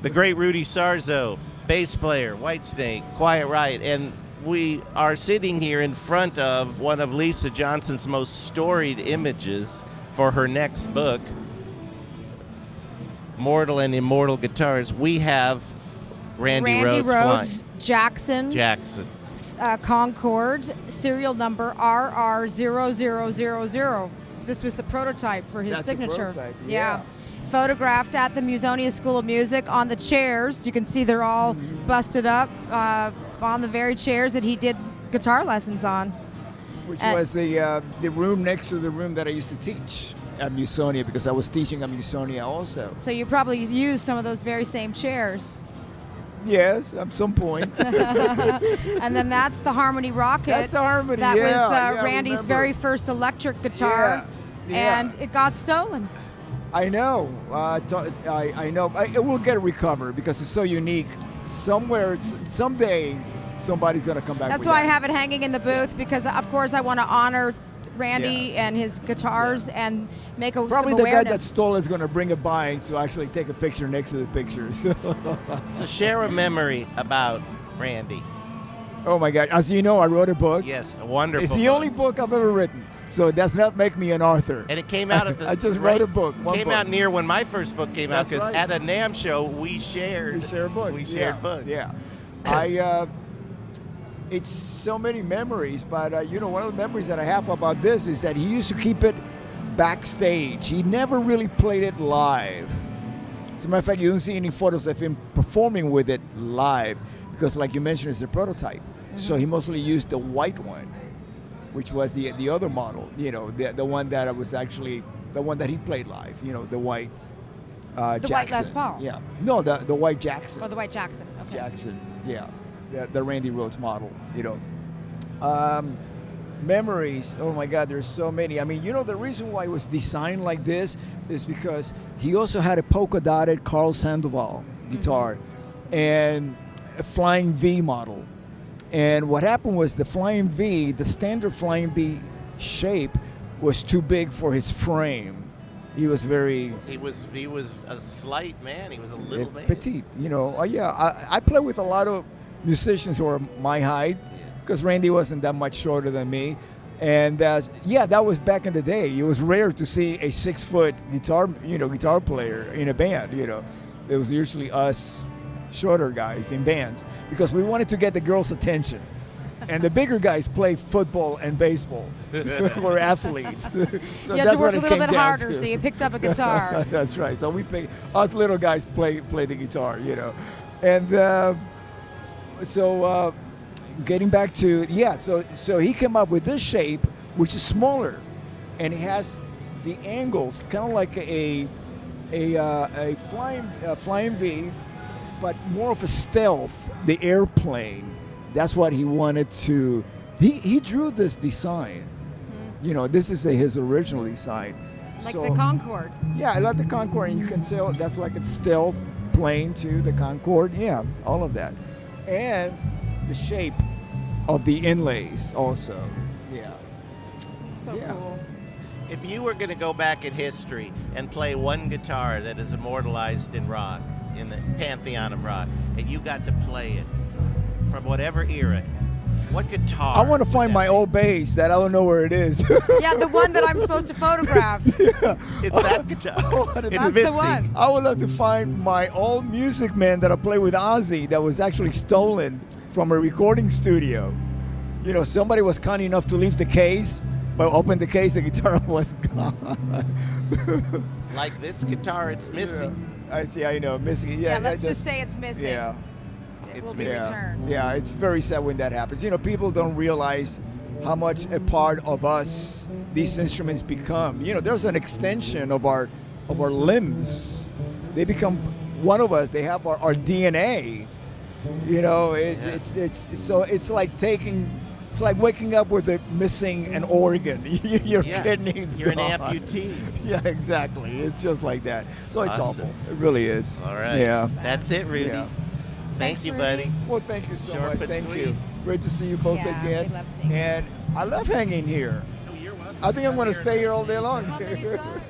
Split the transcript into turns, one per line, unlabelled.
The great Rudy Sarzo, bass player, Whitesnake, Quiet Raitt, and we are sitting here in front of one of Lisa Johnson's most storied images for her next book, Mortal and Immortal Guitars. We have Randy
Rhoads, Jackson, Concord, serial number RR0000. This was the prototype for his signature.
Prototype, yeah.
Photographed at the Musonia School of Music on the chairs. You can see they're all busted up on the very chairs that he did guitar lessons on.
Which was the room next to the room that I used to teach at Musonia, because I was teaching at Musonia also.
So you probably used some of those very same chairs.
Yes, at some point.
And then that's the Harmony Rocket.
That's the Harmony,
That
yeah,
was Randy's very first electric guitar, and it got stolen.
I know. I know. It will get recovered because it's so unique. Someday, somebody's going to come back.
That's why I have it hanging in the booth, because of course I want to honor Randy and his guitars and make some awareness.
Probably the guy that stole is going to bring it by to actually take a picture next to the picture. So
share a memory about Randy.
Oh my God! As you know, I wrote a book.
Yes, a wonderful.
It's the only book I've ever written. So it does not make me an author.
And it came out of the.
I just wrote a book.
Came out near when my first book came out, because
right.
at a NAMM show we shared.
We shared books.
We shared books.
Yeah. It's so many memories, but one of the memories that I have about this is that he used to keep it backstage. He never really played it live. As a matter of fact, you don't see any photos of him performing with it live, because, like you mentioned, it's a prototype. Mm-hmm. So he mostly used the white one, which was the other model. The one that was actually the one that he played live. The white.
The
Jackson.
white Les Paul.
Yeah. No, the white Jackson.
Oh, the white Jackson. Okay.
Jackson. Yeah. The Randy Rhoads model. Memories. Oh my God, there's so many. I mean, the reason why it was designed like this is because he also had a polka dotted Carl Sandoval guitar and a Flying V model. And what happened was the Flying V, the standard Flying V shape, was too big for his frame. He was very.
He was a slight man. He was a little man.
Petite. I play with a lot of musicians who are my height, because Randy wasn't that much shorter than me. And that was back in the day. It was rare to see a 6-foot guitar player in a band. It was usually us shorter guys in bands, because we wanted to get the girls' attention. And the bigger guys play football and baseball. We're athletes. So
you had to work a little bit harder, so you picked up a guitar.
That's right. So us little guys play the guitar, And getting back to, so he came up with this shape, which is smaller. And it has the angles, kind of like a flying V, but more of a stealth, the airplane. That's what he wanted to. He drew this design. Mm-hmm. This is his original design.
Like the Concorde.
Yeah, I like the Concorde, and you can tell that's like a stealth plane too. The Concorde, yeah, all of that, and the shape of the inlays also. Yeah.
So cool.
If you were going to go back in history and play one guitar that is immortalized in rock, in the pantheon of rock, and you got to play it from whatever era, what guitar?
I want to find my old bass that I don't know where it is.
Yeah, the one that I'm supposed to photograph.
Yeah.
It's that guitar.
That's the one.
I would love to find my old Music Man that I played with Ozzy that was actually stolen from a recording studio. Somebody was kind enough to leave the case, but opened the case, the guitar was gone.
Like this guitar, it's missing.
Yeah. I see, I know, missing.
Yeah, let's just say it's missing.
Yeah.
It will be returned.
Yeah, it's very sad when that happens. People don't realize how much a part of us these instruments become. There's an extension of our limbs. They become one of us. They have our DNA. It's like waking up with missing an organ. Your kidneys
You're
gone.
an amputee.
Yeah, exactly. It's just like that. So
Awesome.
It's awful. It really is.
All right.
Yeah.
That's it, Rudy.
Yeah.
Thank you, buddy.
Well, thank you so
Short
much.
but
Thank
sweet.
you. Great to see you both again.
We love seeing you.
And I love hanging here.
Oh, you're welcome.
I think I'm going to stay here all day long.
Come anytime.